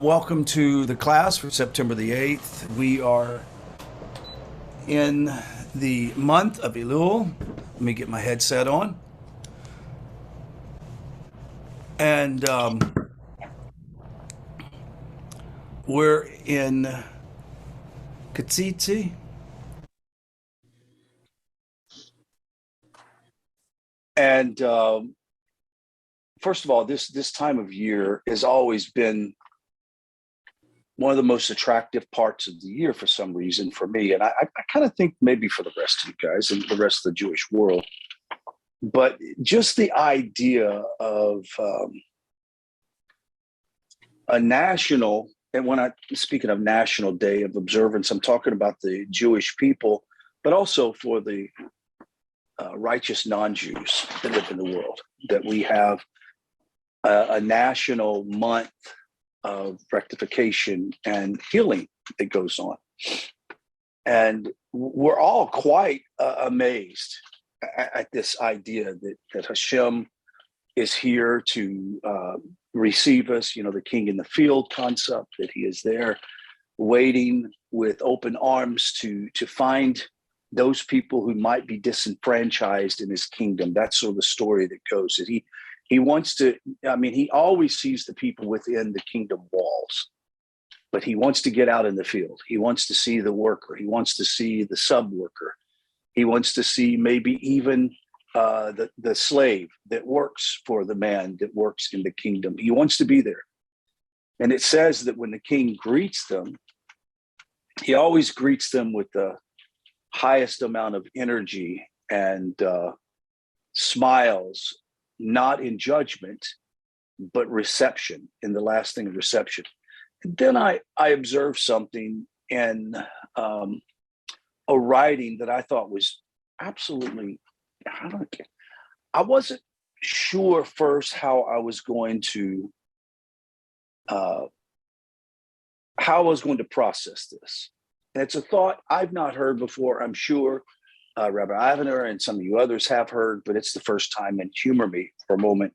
Welcome to the class for September the 8th. We are in the month of Elul. Let me get my headset on. And we're in Teitzei. And first of all, this time of year has always been one of the most attractive parts of the year for some reason for me. And I kind of think maybe for the rest of you guys and the rest of the Jewish world. But just the idea of a national, and when I'm speaking of National Day of Observance, I'm talking about the Jewish people, but also for the righteous non-Jews that live in the world, that we have a national month of rectification and healing that goes on. And we're all quite amazed at this idea that Hashem is here to receive us, the king in the field concept, that he is there waiting with open arms to find those people who might be disenfranchised in his kingdom. That's sort of the story that goes. That he wants to, he always sees the people within the kingdom walls, but he wants to get out in the field. He wants to see the worker. He wants to see the sub-worker. He wants to see maybe even the slave that works for the man that works in the kingdom. He wants to be there. And it says that when the king greets them, he always greets them with the highest amount of energy and smiles, not in judgment, but reception, in the last thing of reception. And then I observed something in a writing that I thought was absolutely, I wasn't sure first how I was going to process this. And it's a thought I've not heard before. I'm sure Rabbi Avner and some of you others have heard, but it's the first time, and humor me for a moment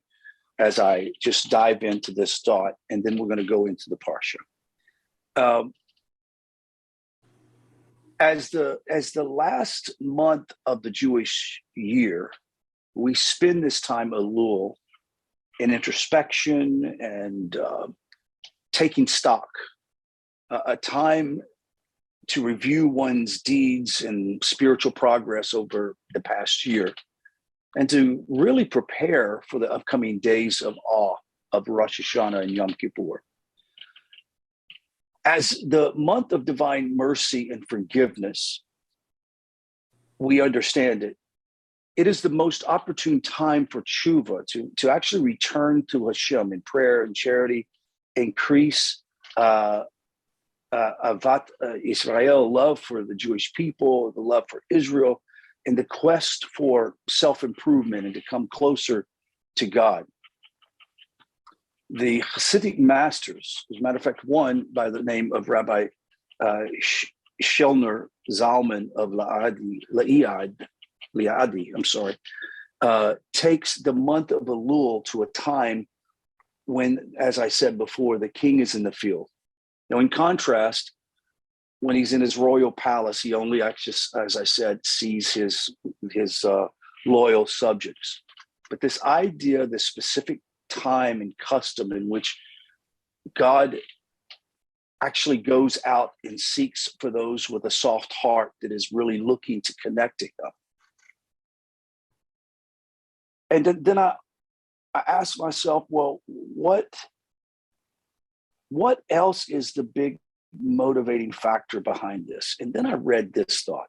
as I just dive into this thought, and then we're going to go into the Parsha. As the last month of the Jewish year, we spend this time Elul in introspection and taking stock, a time to review one's deeds and spiritual progress over the past year, and to really prepare for the upcoming days of awe of Rosh Hashanah and Yom Kippur. As the month of divine mercy and forgiveness, we understand it. It is the most opportune time for tshuva, to actually return to Hashem in prayer and charity, increase Avat Israel, love for the Jewish people, the love for Israel, and the quest for self-improvement and to come closer to God. The Hasidic masters, as a matter of fact, one by the name of Rabbi Shelner Zalman of Liadi, takes the month of Elul to a time when, as I said before, the king is in the field. Now, in contrast, when he's in his royal palace, he only, as I said, sees his loyal subjects. But this idea, this specific time and custom in which God actually goes out and seeks for those with a soft heart that is really looking to connect to him. And then I asked myself, well, what else is the big motivating factor behind this? And then I read this thought.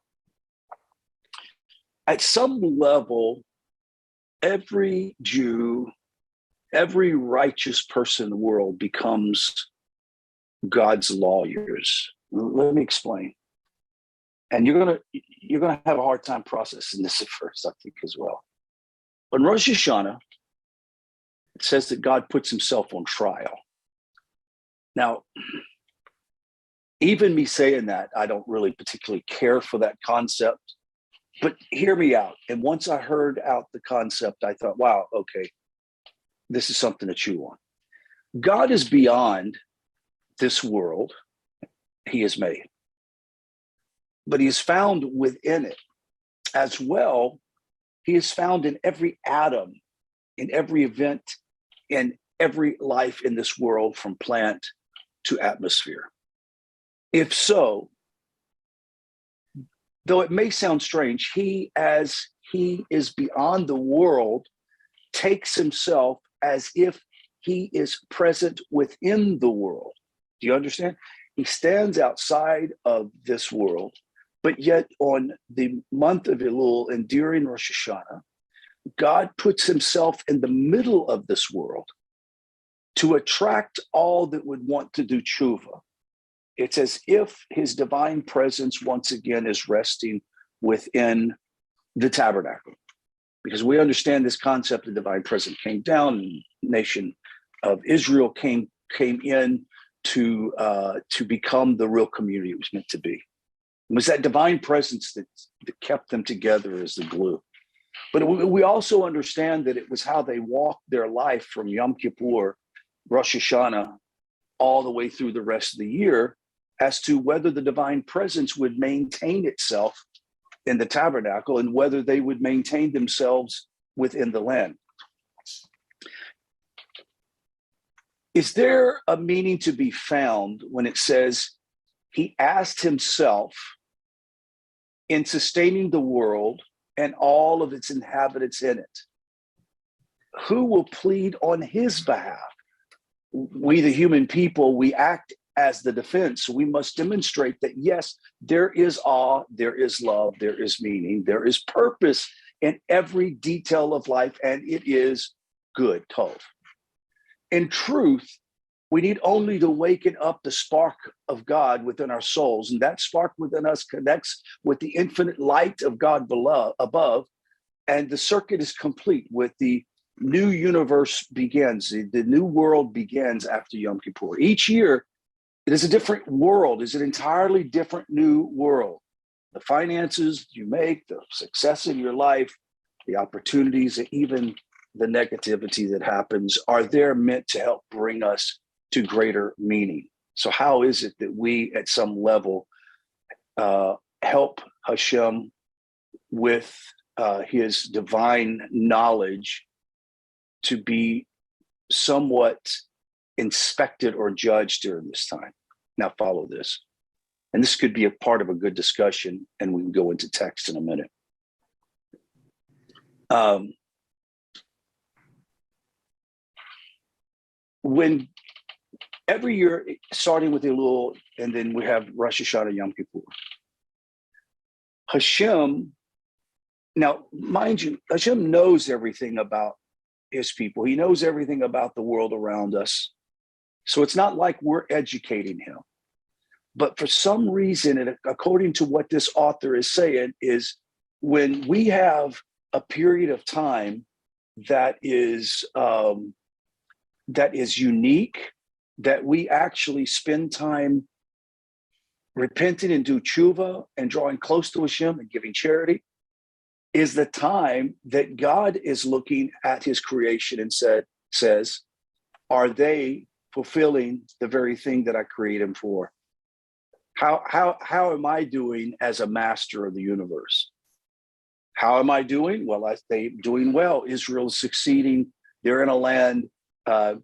At some level, every Jew, every righteous person in the world becomes God's lawyers. Let me explain. And you're gonna have a hard time processing this at first, I think, as well. But in Rosh Hashanah, it says that God puts himself on trial. Now, even me saying that, I don't really particularly care for that concept, but hear me out. And once I heard out the concept, I thought, wow, okay, this is something to chew on. God is beyond this world he has made, but he is found within it as well. He is found in every atom, in every event, in every life in this world, from plant to atmosphere. If so, though it may sound strange, he, as he is beyond the world, takes himself as if he is present within the world. Do you understand? He stands outside of this world, but yet on the month of Elul and during Rosh Hashanah, God puts himself in the middle of this world to attract all that would want to do tshuva. It's as if his divine presence once again is resting within the tabernacle, because we understand this concept of divine presence came down, and the nation of Israel came in to become the real community it was meant to be. It was that divine presence that kept them together as the glue. But we also understand that it was how they walked their life from Yom Kippur, Rosh Hashanah, all the way through the rest of the year, as to whether the divine presence would maintain itself in the tabernacle and whether they would maintain themselves within the land. Is there a meaning to be found when it says he asked himself in sustaining the world and all of its inhabitants in it? Who will plead on his behalf? We, the human people, we act as the defense. We must demonstrate that, yes, there is awe, there is love, there is meaning, there is purpose in every detail of life, and it is good, tov. In truth, we need only to waken up the spark of God within our souls, and that spark within us connects with the infinite light of God below, above, and the circuit is complete. With the new universe begins, the new world begins after Yom Kippur. Each year, it is a different world, it's an entirely different new world. The finances you make, the success in your life, the opportunities, and even the negativity that happens are there meant to help bring us to greater meaning. So how is it that we, at some level, help Hashem with his divine knowledge to be somewhat inspected or judged during this time? Now follow this. And this could be a part of a good discussion, and we can go into text in a minute. When every year, starting with Elul, and then we have Rosh Hashanah, Yom Kippur, Hashem, now mind you, Hashem knows everything about his people. He knows everything about the world around us. So it's not like we're educating him. But for some reason, and according to what this author is saying, is when we have a period of time that is unique, that we actually spend time repenting and do tshuva and drawing close to Hashem and giving charity, is the time that God is looking at his creation and says, are they fulfilling the very thing that I created them for? How am I doing as a master of the universe? How am I doing? Well, they're doing well. Israel is succeeding. They're in a land,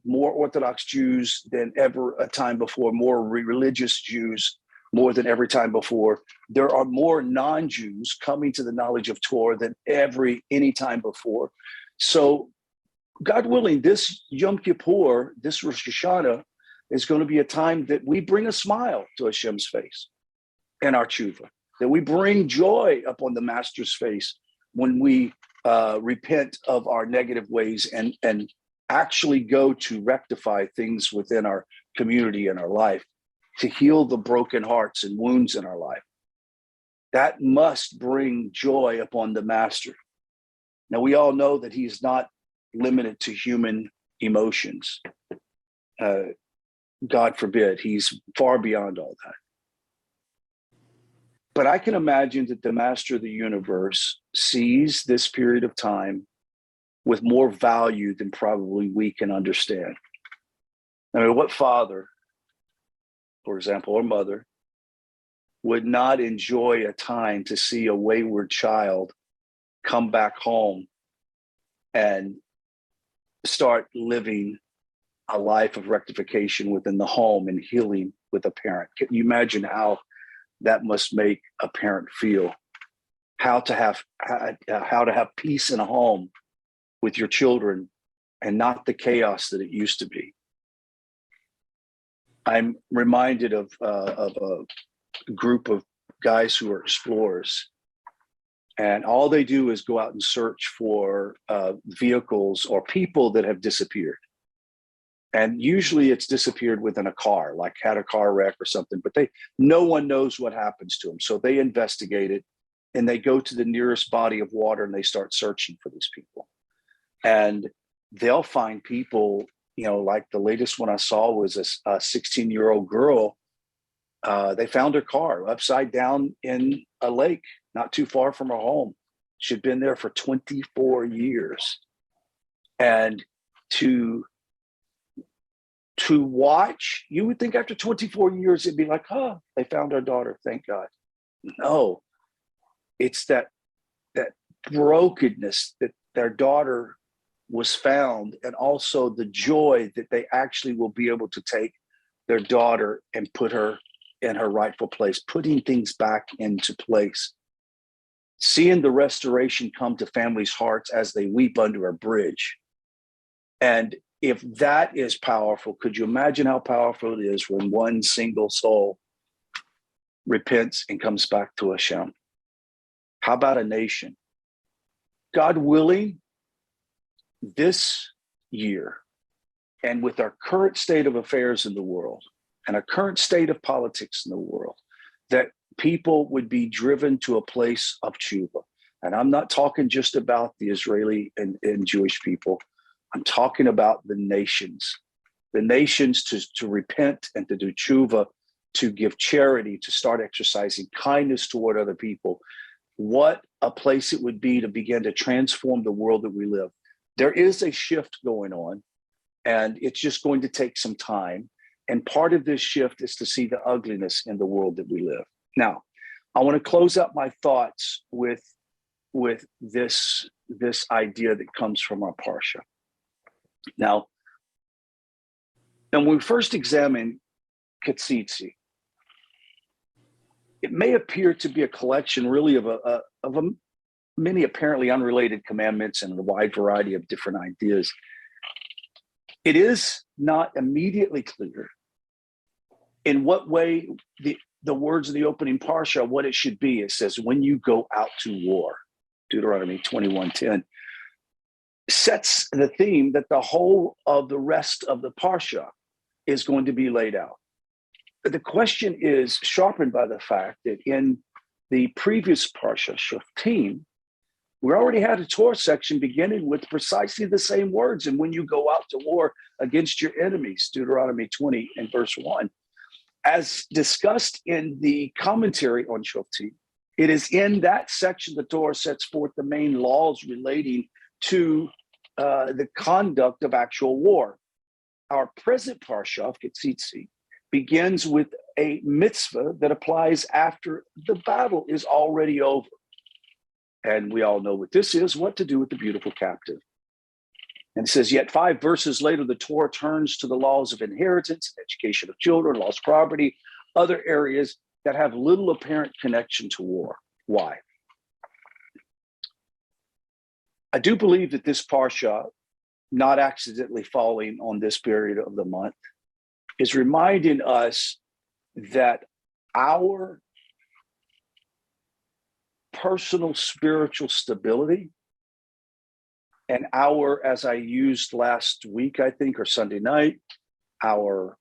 more Orthodox Jews than ever a time before, more religious Jews more than every time before. There are more non-Jews coming to the knowledge of Torah than any time before. So God willing, this Yom Kippur, this Rosh Hashanah, is going to be a time that we bring a smile to Hashem's face in our tshuva, that we bring joy upon the Master's face when we repent of our negative ways and actually go to rectify things within our community and our life, to heal the broken hearts and wounds in our life. That must bring joy upon the Master. Now, we all know that he's not limited to human emotions. God forbid, he's far beyond all that. But I can imagine that the Master of the universe sees this period of time with more value than probably we can understand. I mean, what father example, or mother, would not enjoy a time to see a wayward child come back home and start living a life of rectification within the home and healing with a parent. Can you imagine how that must make a parent feel? How to have peace in a home with your children and not the chaos that it used to be. I'm reminded of a group of guys who are explorers, and all they do is go out and search for vehicles or people that have disappeared. And usually it's disappeared within a car, like had a car wreck or something, but no one knows what happens to them. So they investigate it and they go to the nearest body of water and they start searching for these people. And they'll find people, like the latest one I saw was a 16-year-old girl. They found her car upside down in a lake, not too far from her home. She'd been there for 24 years. And to watch, you would think after 24 years, it'd be like, oh, they found our daughter, thank God. No, it's that brokenness that their daughter was found, and also the joy that they actually will be able to take their daughter and put her in her rightful place, putting things back into place. Seeing the restoration come to families' hearts as they weep under a bridge. And if that is powerful, could you imagine how powerful it is when one single soul repents and comes back to Hashem? How about a nation? God willing, this year, and with our current state of affairs in the world and our current state of politics in the world, that people would be driven to a place of tshuva. And I'm not talking just about the Israeli and Jewish people. I'm talking about the nations to repent and to do tshuva, to give charity, to start exercising kindness toward other people. What a place it would be to begin to transform the world that we live. There is a shift going on, and it's just going to take some time. And part of this shift is to see the ugliness in the world that we live. Now, I want to close up my thoughts with this idea that comes from our Parsha. Now, when we first examine Teitzei, it may appear to be a collection really of many apparently unrelated commandments and a wide variety of different ideas. It is not immediately clear in what way the words of the opening Parsha, what it should be. It says, when you go out to war, Deuteronomy 21:10, sets the theme that the whole of the rest of the Parsha is going to be laid out. But the question is sharpened by the fact that in the previous Parsha, Shoftim, we already had a Torah section beginning with precisely the same words. And when you go out to war against your enemies, Deuteronomy 20 and verse 1, as discussed in the commentary on Shoftim, it is in that section the Torah sets forth the main laws relating to the conduct of actual war. Our present Parsha of Teitzei begins with a mitzvah that applies after the battle is already over. And we all know what this is, what to do with the beautiful captive. And it says, yet 5 verses later, the Torah turns to the laws of inheritance, education of children, lost property, other areas that have little apparent connection to war. Why? I do believe that this Parsha, not accidentally falling on this period of the month, is reminding us that our personal spiritual stability and our, as I used last week, I think, or Sunday night, our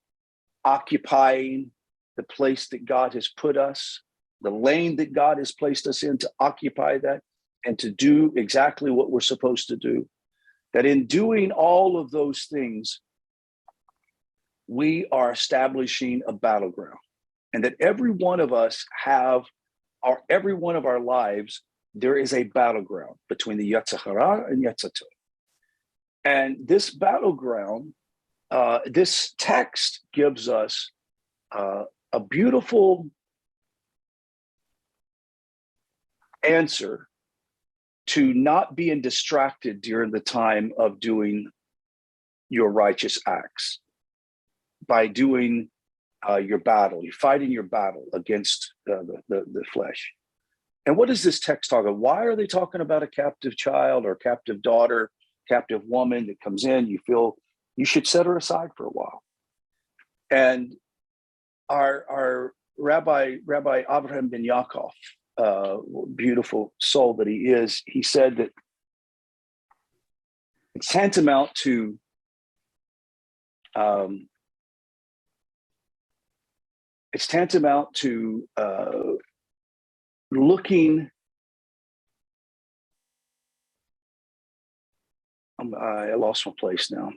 occupying the place that God has put us, the lane that God has placed us in, to occupy that and to do exactly what we're supposed to do, that in doing all of those things, we are establishing a battleground, and that every one of us every one of our lives, there is a battleground between the Yetzer Hara and Yetzer Tov. And this battleground, this text gives us a beautiful answer to not being distracted during the time of doing your righteous acts by doing your battle. You're fighting your battle against the flesh. And what is this text talking about? Why are they talking about a captive child or captive daughter, captive woman that comes in? You feel you should set her aside for a while. And our Rabbi Abraham ben Yaakov, beautiful soul that he is, he said that it's tantamount to looking. I lost my place now.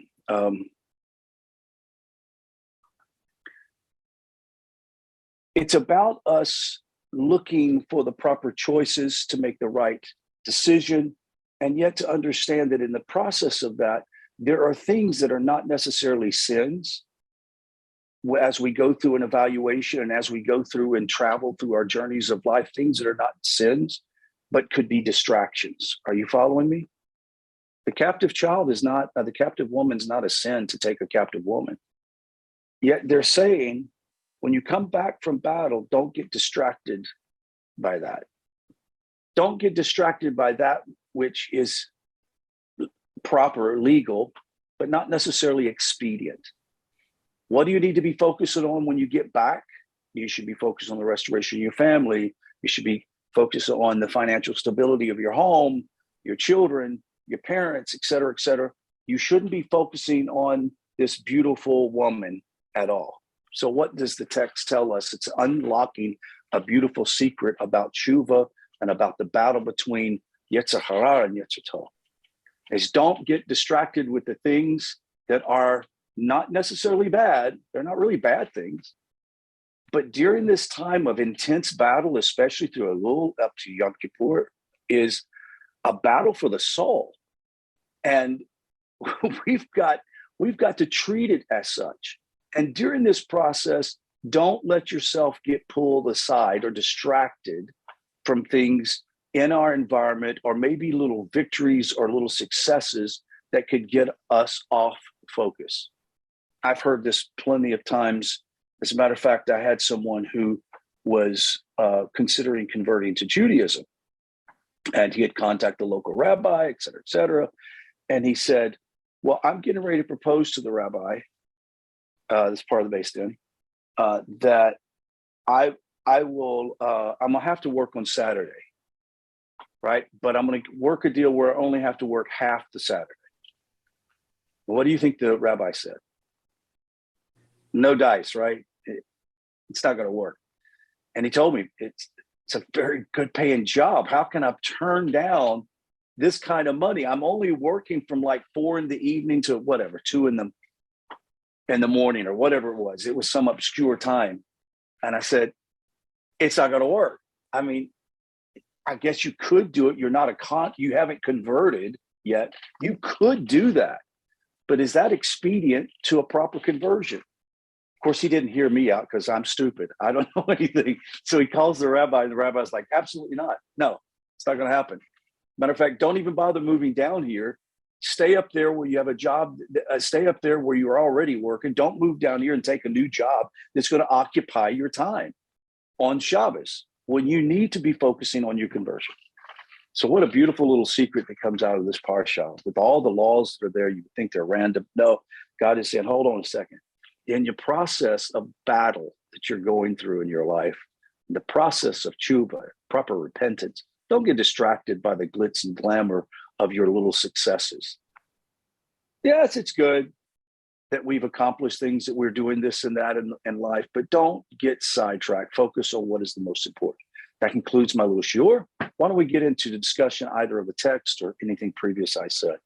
It's about us looking for the proper choices to make the right decision, and yet to understand that in the process of that, there are things that are not necessarily sins. As we go through an evaluation and as we go through and travel through our journeys of life, things that are not sins, but could be distractions. Are you following me? The captive child is not, the captive woman's not a sin to take a captive woman. Yet they're saying, when you come back from battle, don't get distracted by that. Don't get distracted by that which is proper, legal, but not necessarily expedient. What do you need to be focused on when you get back? You should be focused on the restoration of your family. You should be focused on the financial stability of your home, your children, your parents, et cetera, et cetera. You shouldn't be focusing on this beautiful woman at all. So what does the text tell us? It's unlocking a beautiful secret about tshuva and about the battle between Yetzer Hara and Yetzer Tov. Is don't get distracted with the things that are not necessarily bad. They're not really bad things. But during this time of intense battle, especially through a little up to Yom Kippur, is a battle for the soul. And we've got to treat it as such. And during this process, don't let yourself get pulled aside or distracted from things in our environment, or maybe little victories or little successes that could get us off focus. I've heard this plenty of times. As a matter of fact, I had someone who was considering converting to Judaism, and he had contacted the local rabbi, et cetera, et cetera. And he said, well, I'm getting ready to propose to the rabbi, this part of the Beis Din, that I'm gonna have to work on Saturday, right? But I'm gonna work a deal where I only have to work half the Saturday. What do you think the rabbi said? No dice, right? It's not gonna work. And he told me, it's a very good paying job. How can I turn down this kind of money? I'm only working from like 4 p.m. to whatever, 2 a.m. in the morning or whatever it was. It was some obscure time. And I said, it's not going to work. I mean, I guess you could do it. You're not you haven't converted yet. You could do that. But is that expedient to a proper conversion? Of course, he didn't hear me out because I'm stupid. I don't know anything. So he calls the rabbi, and the rabbi's like, absolutely not. No, it's not going to happen. Matter of fact, don't even bother moving down here. Stay up there where you have a job. Stay up there where you're already working. Don't move down here and take a new job that's going to occupy your time on Shabbos when you need to be focusing on your conversion. So what a beautiful little secret that comes out of this parsha. With all the laws that are there, you would think they're random. No, God is saying, hold on a second. In your process of battle that you're going through in your life, the process of tshuva, proper repentance, don't get distracted by the glitz and glamour of your little successes. Yes, it's good that we've accomplished things, that we're doing this and that in life, but don't get sidetracked. Focus on what is the most important. That concludes my little shiur. Why don't we get into the discussion either of the text or anything previous I said?